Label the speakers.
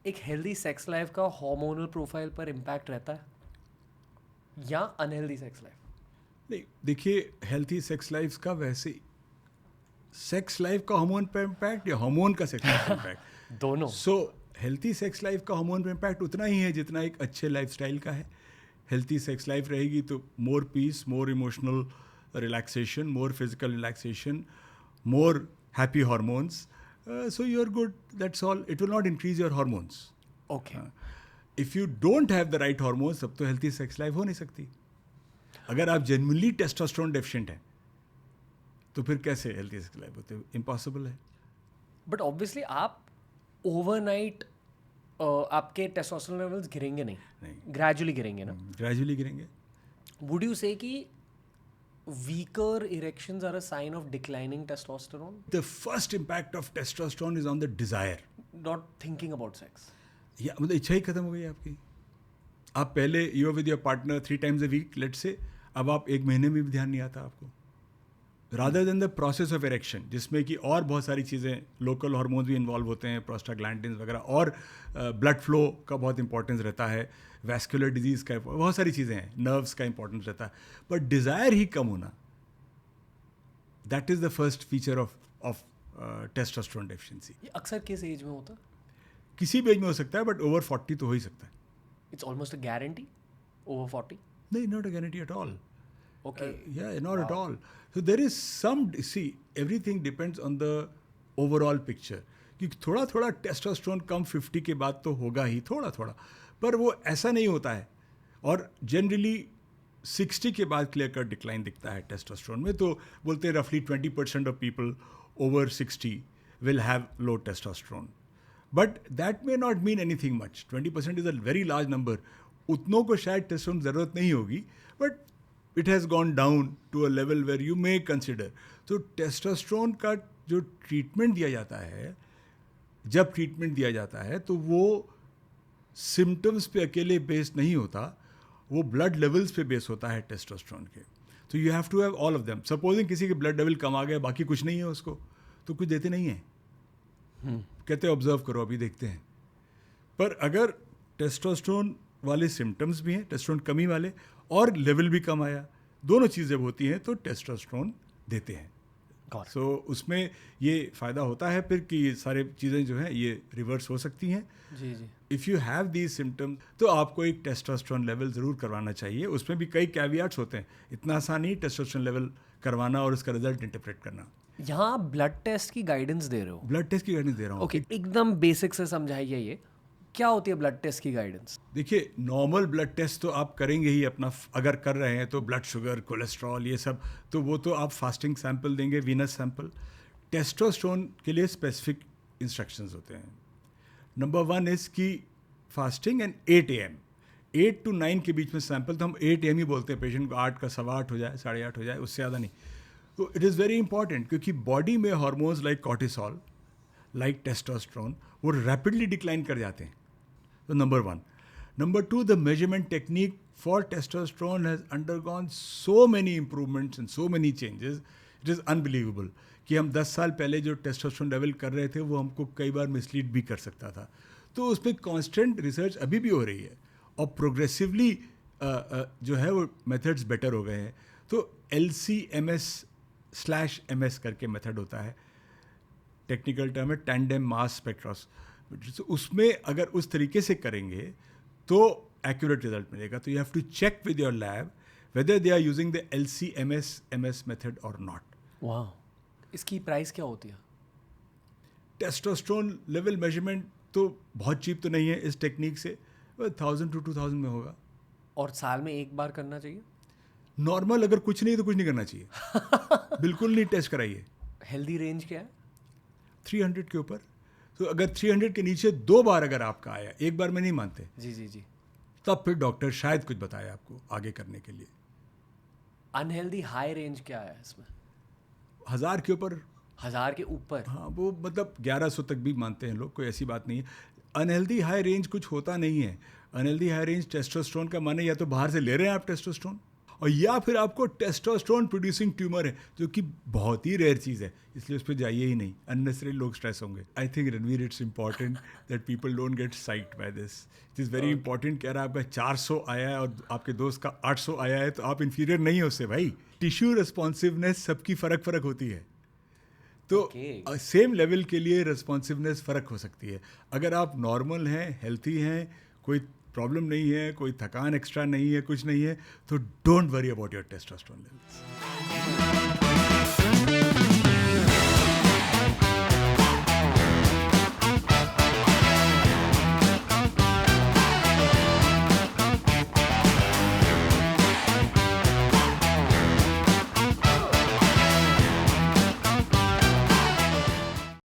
Speaker 1: एक healthy sex life का hormonal profile पर इम्पैक्ट रहता है या अनहेल्दी सेक्स लाइफ?
Speaker 2: नहीं, देखिए, हेल्थी सेक्स लाइफ का वैसे सेक्स लाइफ का हार्मोन पे इम्पैक्ट या हार्मोन का सेक्स लाइफ पे इम्पैक्ट?
Speaker 1: दोनों।
Speaker 2: सो हेल्थी सेक्स लाइफ का हार्मोन पे इम्पैक्ट उतना ही है जितना एक अच्छे लाइफस्टाइल का है. हेल्थी सेक्स लाइफ रहेगी तो more peace, more emotional relaxation, more physical relaxation, more happy hormones. So you're good, that's all. It will not increase your hormones.
Speaker 1: Okay.
Speaker 2: If you don't have the right hormones, तब तो healthy sex life हो नहीं सकती. अगर आप genuinely testosterone deficient हैं तो फिर कैसे हेल्थी सेक्स लाइफ होती है? इम्पॉसिबल है.
Speaker 1: बट ऑब्वियसली आप ओवरनाइट आपके टेस्टोस्टेरोन लेवल्स गिरेंगे नहीं, ग्रेजुअली गिरेंगे ना.
Speaker 2: ग्रेजुअली गिरेंगे.
Speaker 1: वुड यू से कि weaker erections are a sign of declining testosterone?
Speaker 2: The first impact of testosterone is on the desire.
Speaker 1: Not thinking about sex.
Speaker 2: या मतलब इच्छा ही खत्म हो गई आपकी. आप पहले you are with your partner 3 times a week, let's say, अब आप 1 महीने में भी ध्यान नहीं आता आपको. Rather than the process of erection, जिसमें कि और बहुत सारी चीज़ें, लोकल हार्मोन्स भी इन्वॉल्व होते हैं, प्रोस्टाग्लैंडिन्स वगैरह, और ब्लड फ्लो का बहुत इंपॉर्टेंस रहता है, वैस्कुलर डिजीज़ का बहुत सारी चीज़ें हैं, नर्व्स का इंपॉर्टेंस रहता है. बट डिज़ायर ही कम होना, that is the first feature of testosterone deficiency.
Speaker 1: ये अक्सर किस एज में होता है?
Speaker 2: किसी भी एज में हो सकता है, बट ओवर 40 तो हो ही सकता है.
Speaker 1: It's almost a guarantee over 40?
Speaker 2: नहीं, not a guarantee at all.
Speaker 1: Okay.
Speaker 2: Yeah, not at all. So there is some, see, everything depends on the overall picture. कि थोड़ा थोड़ा टेस्टोस्टेरोन कम 50 के बाद तो होगा ही, थोड़ा थोड़ा, पर वो ऐसा नहीं होता है. और जनरली 60 के बाद क्लियर कट डिक्लाइन दिखता है टेस्टोस्टेरोन में. तो बोलते हैं रफली 20% of people over 60 will have low testosterone. But that may not mean anything much. 20% is a very large number. उतनों को शायद टेस्टोस्टेरोन ज़रूरत नहीं होगी, but it has gone down to a level where you may consider. तो testosterone का जो treatment दिया जाता है, जब ट्रीटमेंट दिया जाता है तो वो सिम्टम्स पे अकेले बेस्ड नहीं होता, वो ब्लड लेवल्स पे बेस होता है टेस्टोस्टेरोन के. तो you have to have all of them. Supposing किसी के ब्लड लेवल कम आ गया, बाकी कुछ नहीं है उसको, तो कुछ देते नहीं हैं. कहते ऑब्जर्व करो, अभी देखते हैं. पर अगर टेस्टोस्टेरोन वाले सिम्टम्स भी हैं, टेस्टोस्टेरोन कमी वाले, और लेवल भी कम आया, दोनों चीज़ें होती हैं, तो टेस्टोस्टेरोन देते हैं. सो उसमें ये फ़ायदा होता है फिर कि ये सारे चीज़ें जो हैं ये रिवर्स हो सकती हैं.
Speaker 1: जी जी.
Speaker 2: If you have these symptoms तो आपको एक टेस्टोस्टेरोन लेवल ज़रूर करवाना चाहिए. उसमें भी कई कैवियाट्स होते हैं. इतना आसान नहीं टेस्टोस्टेरोन लेवल करवाना और उसका रिजल्ट इंटरप्रेट करना.
Speaker 1: यहाँ आप ब्लड टेस्ट की गाइडेंस दे रहे हो?
Speaker 2: ब्लड टेस्ट की गाइडेंस दे रहा हूँ.
Speaker 1: ओके, एकदम बेसिक से समझाइए, ये क्या होती है ब्लड टेस्ट की गाइडेंस?
Speaker 2: देखिए, नॉर्मल ब्लड टेस्ट तो आप करेंगे ही अपना, अगर कर रहे हैं तो ब्लड शुगर, कोलेस्ट्रॉल, ये सब, तो वो तो आप फास्टिंग सैंपल देंगे, वीनस सैंपल. टेस्टोस्टेरोन के लिए स्पेसिफिक इंस्ट्रक्शंस होते हैं. नंबर 1 इज़ कि फास्टिंग एंड 8 AM, 8 to 9 के बीच में सैंपल. तो हम 8 AM ही बोलते हैं पेशेंट को, 8 का 8:15 हो जाए, 8:30 हो जाए, उससे ज़्यादा नहीं. तो इट इज़ वेरी इंपॉर्टेंट, क्योंकि बॉडी में hormones like cortisol, like testosterone, वो रैपिडली डिक्लाइन कर जाते हैं. So number 1. Number 2, the measurement technique for testosterone has undergone so many improvements and so many changes. It is unbelievable कि हम 10 साल पहले जो टेस्टोस्टेरोन लेवल कर रहे थे वो हमको कई बार मिसलीड भी कर सकता था. तो उसमें कांस्टेंट रिसर्च अभी भी हो रही है और प्रोग्रेसिवली जो है वो मेथड्स बेटर हो गए हैं. तो LC-MS/MS करके मेथड होता है, टेक्निकल टर्म है टैंडेम मास स्पेक्ट्रोस. उसमें अगर उस तरीके से करेंगे तो एक्यूरेट रिजल्ट मिलेगा. तो you have to check with your lab whether they are using the LC-MS method और नॉट.
Speaker 1: वाह. इसकी प्राइस क्या होती है?
Speaker 2: टेस्टोस्टेरोन लेवल मेजरमेंट तो बहुत चीप तो नहीं है इस टेक्निक से, 1000 to 2000 में होगा.
Speaker 1: और साल में एक बार करना चाहिए?
Speaker 2: नॉर्मल अगर कुछ नहीं तो कुछ नहीं करना चाहिए. बिल्कुल नहीं टेस्ट कराइए.
Speaker 1: हेल्दी रेंज क्या है?
Speaker 2: 300 के ऊपर. तो अगर 300 के नीचे 2 बार अगर आपका आया, एक बार में नहीं मानते,
Speaker 1: जी जी जी,
Speaker 2: तब फिर डॉक्टर शायद कुछ बताए आपको आगे करने के लिए.
Speaker 1: अनहेल्दी हाई रेंज क्या है इसमें?
Speaker 2: 1000 के ऊपर.
Speaker 1: 1000 के ऊपर?
Speaker 2: हाँ, वो मतलब 1100 तक भी मानते हैं लोग, कोई ऐसी बात नहीं है. अनहेल्दी हाई रेंज कुछ होता नहीं है. अनहेल्दी हाई रेंज टेस्टोस्टेरोन का माने या तो बाहर से ले रहे हैं आप टेस्टोस्टेरोन, और या फिर आपको टेस्टोस्टेरोन प्रोड्यूसिंग ट्यूमर है, जो कि बहुत ही रेयर चीज़ है, इसलिए उस पर जाइए ही नहीं, अननेसेसरी लोग स्ट्रेस होंगे. I think Ranveer, it's important that people don't get psyched by this. It is very important. कह रहा है आपका 400 आया है और आपके दोस्त का 800 आया है, तो आप इन्फीरियर नहीं हो उससे भाई. टिश्यू रिस्पॉन्सिवनेस सबकी फ़र्क होती है, तो सेम लेवल के लिए रिस्पॉन्सिवनेस फ़र्क हो सकती है. अगर आप नॉर्मल हैं, हेल्थी हैं, कोई प्रॉब्लम नहीं है, कोई थकान एक्स्ट्रा नहीं है, कुछ नहीं है, तो don't worry about your testosterone levels.